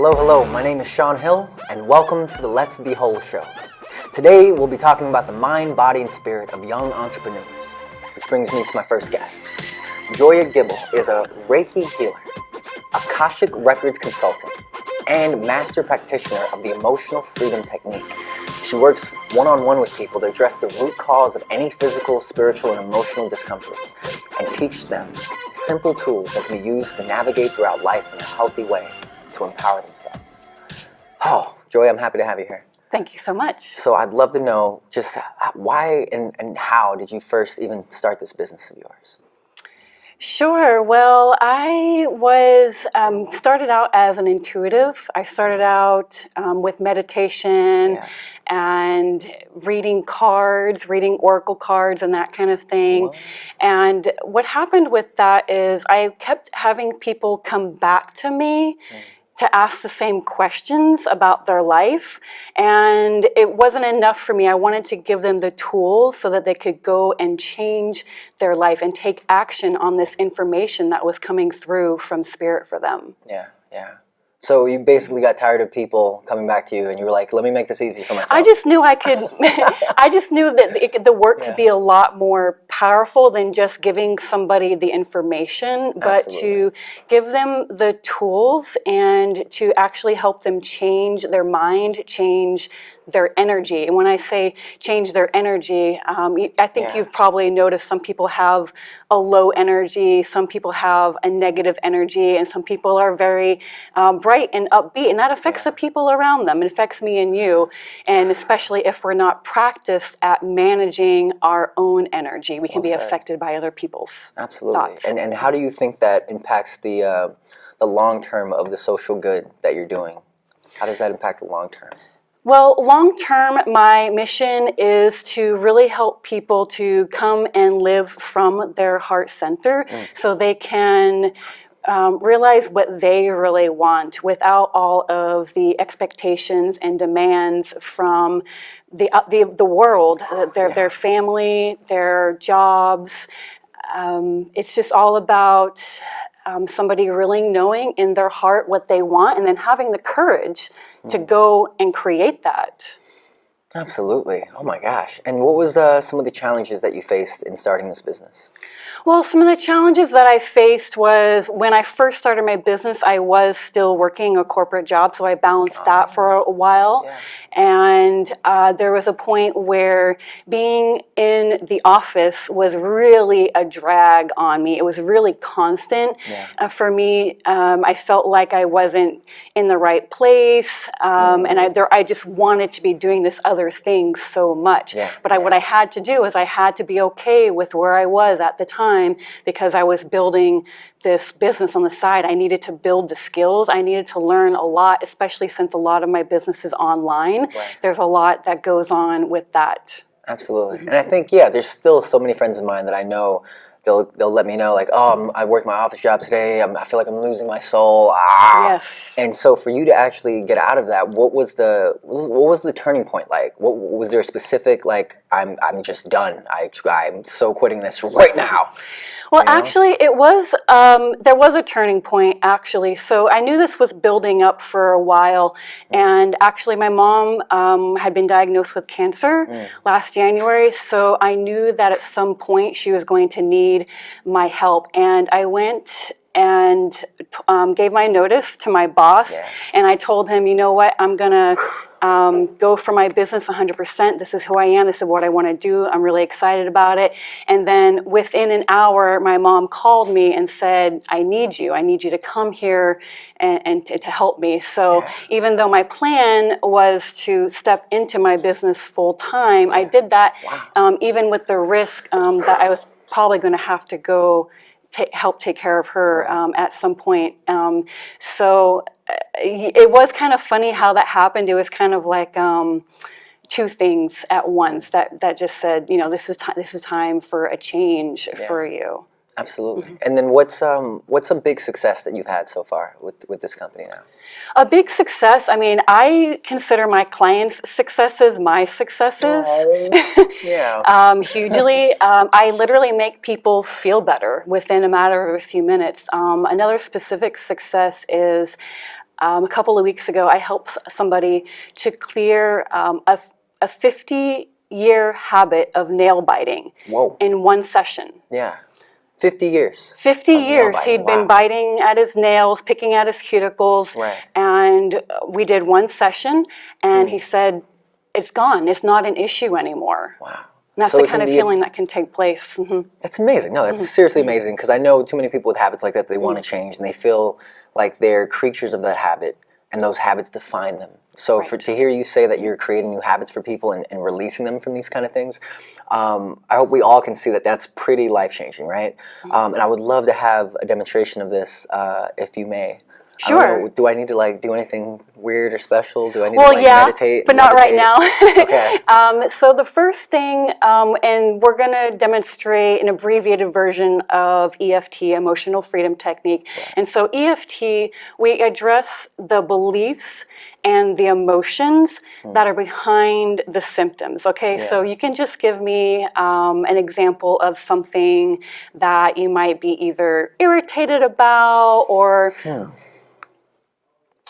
Hello, hello, my name is Sean Hill, and welcome to the Let's Be Whole show. Today, we'll be talking about the mind, body, and spirit of young entrepreneurs, which brings me to my first guest. Joia Gibble is a Reiki healer, Akashic Records consultant, and master practitioner of the emotional freedom technique. She works one-on-one with people to address the root cause of any physical, spiritual, and emotional discomforts, and teach them simple tools that can be used to navigate throughout life in a healthy way to empower themselves. Oh, Joy, I'm happy to have you here. Thank you so much. So I'd love to know just why and how did you first even start this business of yours? Sure. Well, I was started out as an intuitive. I started out with meditation and reading cards, reading oracle cards and that kind of thing. Wow. And what happened with that is I kept having people come back to me to ask the same questions about their life, and it wasn't enough for me. I wanted to give them the tools so that they could go and change their life and take action on this information that was coming through from spirit for them. Yeah. So you basically got tired of people coming back to you, and you were like, "Let me make this easy for myself." I just knew I could. I just knew that the work could be a lot more powerful than just giving somebody the information, but to give them the tools and to actually help them change their mind, change their energy. And when I say change their energy, I think you've probably noticed some people have a low energy, some people have a negative energy, and some people are very bright and upbeat, and that affects the people around them. It affects me and you, and especially if we're not practiced at managing our own energy, we can be affected by other people's thoughts. And how do you think that impacts the long term of the social good that you're doing? How does that impact the long term? Well, long term, my mission is to really help people to come and live from their heart center so they can realize what they really want without all of the expectations and demands from the world, their family, their jobs. It's just all about somebody really knowing in their heart what they want and then having the courage to go and create that. Absolutely. Oh my gosh. And what was some of the challenges that you faced in starting this business? Well, some of the challenges that I faced was when I first started my business, I was still working a corporate job, so I balanced that for a while. Yeah. And there was a point where being in the office was really a drag on me. It was really constant for me. I felt like I wasn't in the right place, and I just wanted to be doing this other thing so much. But what I had to do is I had to be okay with where I was at the time, because I was building this business on the side. I needed to build the skills. I needed to learn a lot, especially since a lot of my business is online. There's a lot that goes on with that. Absolutely. And I think, there's still so many friends of mine that I know, they'll let me know, like, oh, I worked my office job today, I feel like I'm losing my soul. Yes. And so for you to actually get out of that, what was the turning point like? Was there a specific, like, I'm just done, I'm so quitting this right now? Well, actually, it was, there was a turning point, actually. So I knew this was building up for a while. And actually, my mom had been diagnosed with cancer last January. So I knew that at some point she was going to need my help. And I went and gave my notice to my boss. And I told him, you know what, I'm going to go for my business 100%. This is who I am. This is what I want to do. I'm really excited about it. And then within an hour, my mom called me and said, I need you. I need you to come here and to help me. So even though my plan was to step into my business full time, I did that even with the risk that I was probably going to have to go help take care of her at some point. So it was kind of funny how that happened. It was kind of like two things at once that just said, this is time for a change for you. Absolutely. And then what's a big success that you've had so far with this company now? A big success, I mean, I consider my clients' successes my successes. Hugely. I literally make people feel better within a matter of a few minutes. Another specific success is a couple of weeks ago, I helped somebody to clear a 50-year habit of nail biting. Whoa. In one session. Yeah. 50 years. 50 years he'd been biting at his nails, picking at his cuticles, and we did one session, and he said, it's gone. It's not an issue anymore. Wow. And that's the kind of feeling that can take place. That's amazing. No, that's seriously amazing, because I know too many people with habits like that, they want to change, and they feel like they're creatures of that habit, and those habits define them. So to hear you say that you're creating new habits for people and releasing them from these kind of things, I hope we all can see that that's pretty life-changing, right? And I would love to have a demonstration of this, if you may. Sure. I don't know, do I need to do anything weird or special? Do I need to meditate? But not right now. Okay. So the first thing, and we're going to demonstrate an abbreviated version of EFT, Emotional Freedom Technique. And so EFT, we address the beliefs and the emotions that are behind the symptoms, okay? So you can just give me an example of something that you might be either irritated about or...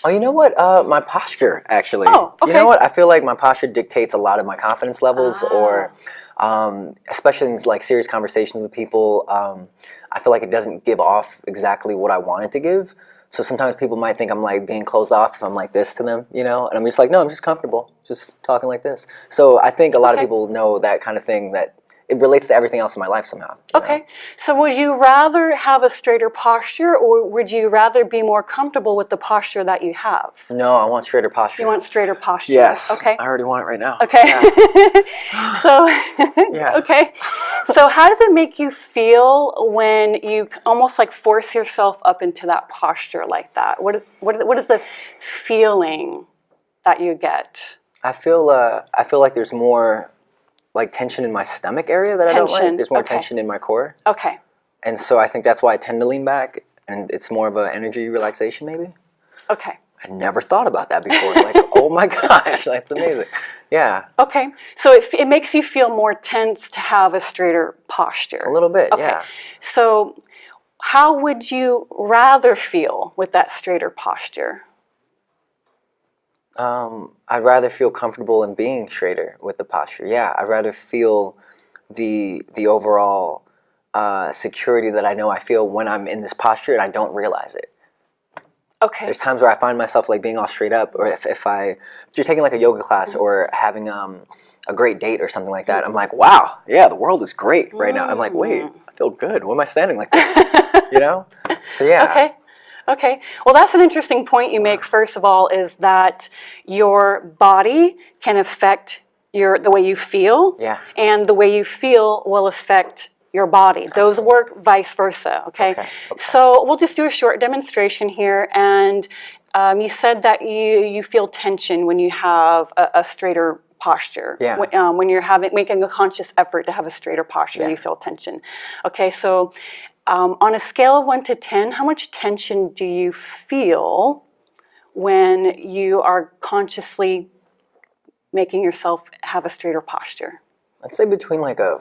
Oh, you know what? My posture, actually. Oh, okay. You know what? I feel like my posture dictates a lot of my confidence levels, or especially in serious conversations with people, I feel like it doesn't give off exactly what I want it to give. So sometimes people might think I'm being closed off if I'm like this to them, you know? And I'm just like, no, I'm just comfortable, just talking like this. So I think a lot of people know that kind of thing, that it relates to everything else in my life somehow. Okay. Know? So would you rather have a straighter posture, or would you rather be more comfortable with the posture that you have? No, I want straighter posture. You want straighter posture? Yes. Okay. I already want it right now. Okay. Yeah. So, okay. So how does it make you feel when you almost force yourself up into that posture like that? What is the feeling that you get? I feel like there's more tension in my stomach area that I don't like. There's more tension in my core. Okay. And so I think that's why I tend to lean back, and it's more of an energy relaxation maybe. Okay. I never thought about that before. Oh my gosh, that's amazing. Yeah. Okay. So it makes you feel more tense to have a straighter posture. A little bit, okay. Yeah. So how would you rather feel with that straighter posture? I'd rather feel comfortable in being straighter with the posture. Yeah, I'd rather feel the overall security that I know I feel when I'm in this posture and I don't realize it. Okay. There's times where I find myself being all straight up, or if you're taking a yoga class or having a great date or something like that, I'm like, wow, yeah, the world is great right now. I'm like, wait, I feel good. Why am I standing like this? You know? So yeah. Okay. Okay, well that's an interesting point you make. First of all, is that your body can affect the way you feel, and the way you feel will affect your body. Those work vice versa, okay? So we'll just do a short demonstration here, and you said that you feel tension when you have a straighter posture. Yeah. When you're making a conscious effort to have a straighter posture, you feel tension. Okay, so on a scale of 1 to 10, how much tension do you feel when you are consciously making yourself have a straighter posture? I'd say between a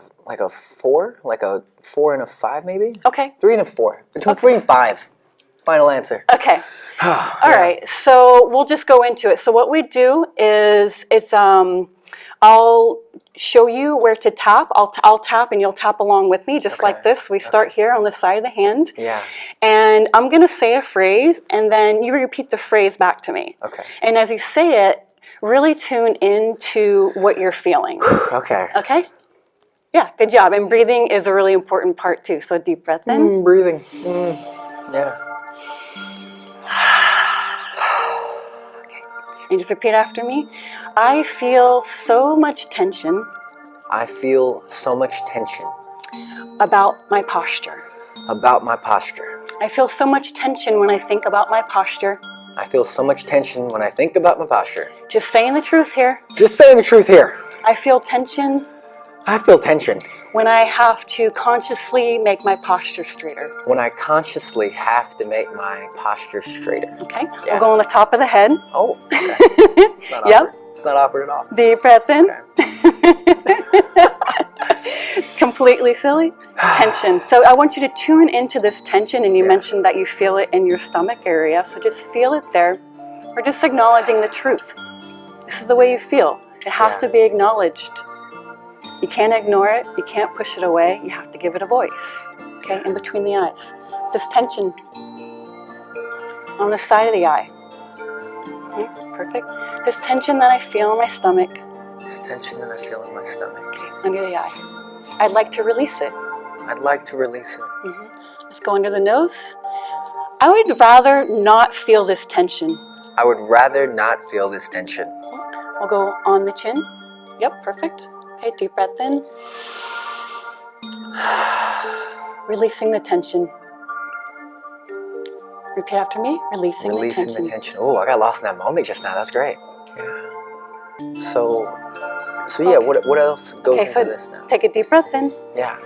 4, a 4 and a 5 maybe. Okay. 3 and a 4. Between 3 and 5. Final answer. Okay. All right. So we'll just go into it. So what we do is I'll show you where to tap. I'll tap and you'll tap along with me, just like this. We start here on the side of the hand. Yeah. And I'm going to say a phrase, and then you repeat the phrase back to me. Okay. And as you say it, really tune into what you're feeling. Okay. Okay? Yeah, good job. And breathing is a really important part too. So deep breath in. Breathing. Yeah. Okay. And just repeat after me. I feel so much tension. I feel so much tension. About my posture. About my posture. I feel so much tension when I think about my posture. I feel so much tension when I think about my posture. Just saying the truth here. Just saying the truth here. I feel tension. I feel tension. When I have to consciously make my posture straighter. When I consciously have to make my posture straighter. Okay. Yeah. We'll go on the top of the head. Oh, okay. It's not awkward. It's not awkward at all. Deep breath in. Okay. Completely silly. Tension. So I want you to tune into this tension, and you mentioned that you feel it in your stomach area. So just feel it there. We're just acknowledging the truth. This is the way you feel. It has to be acknowledged. You can't ignore it. You can't push it away. You have to give it a voice. Okay, in between the eyes. This tension on the side of the eye. Okay, perfect. This tension that I feel in my stomach. This tension that I feel in my stomach. Okay, under the eye. I'd like to release it. I'd like to release it. Let's go under the nose. I would rather not feel this tension. I would rather not feel this tension. We'll go on the chin. Yep, perfect. Okay, deep breath in. Releasing the tension. Repeat after me. Releasing the tension. Oh, I got lost in that moment just now. That's great. Yeah. So yeah, what else goes into this now? Take a deep breath in. Yeah.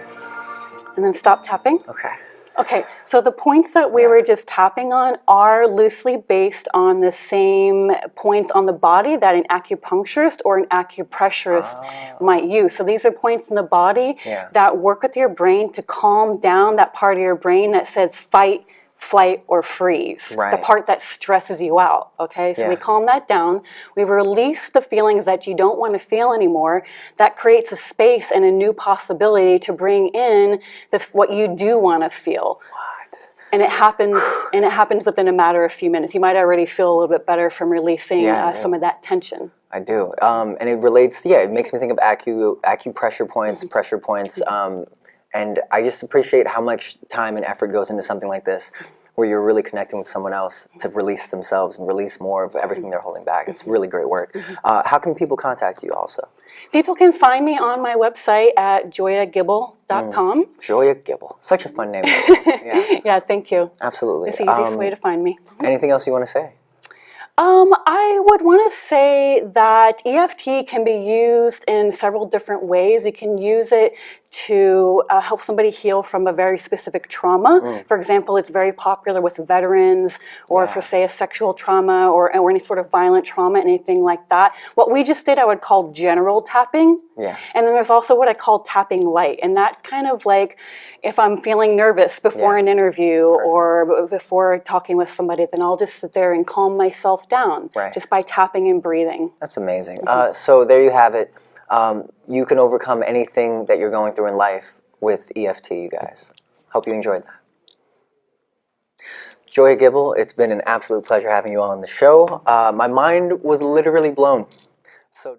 And then stop tapping. Okay. Okay, so the points that we were just tapping on are loosely based on the same points on the body that an acupuncturist or an acupressurist might use. So these are points in the body that work with your brain to calm down that part of your brain that says fight, flight, or freeze. The part that stresses you out, okay? So we calm that down. We release the feelings that you don't want to feel anymore. That creates a space and a new possibility to bring in what you do want to feel. And it happens within a matter of a few minutes. You might already feel a little bit better from releasing some of that tension. I do. And it relates, it makes me think of acupressure points, pressure points. And I just appreciate how much time and effort goes into something like this, where you're really connecting with someone else to release themselves and release more of everything they're holding back. It's really great work. How can people contact you also? People can find me on my website at joiagibble.com. Joia Gibble. Such a fun name. Yeah, thank you. Absolutely. It's the easiest way to find me. Anything else you want to say? I would want to say that EFT can be used in several different ways. You can use it to help somebody heal from a very specific trauma. For example, it's very popular with veterans or for, say, a sexual trauma or any sort of violent trauma, anything like that. What we just did, I would call general tapping. And then there's also what I call tapping light. And that's kind of like if I'm feeling nervous before an interview or before talking with somebody, then I'll just sit there and calm myself down just by tapping and breathing. That's amazing. So there you have it. You can overcome anything that you're going through in life with EFT, you guys. Hope you enjoyed that. Joia Gibble, it's been an absolute pleasure having you on the show. My mind was literally blown. So.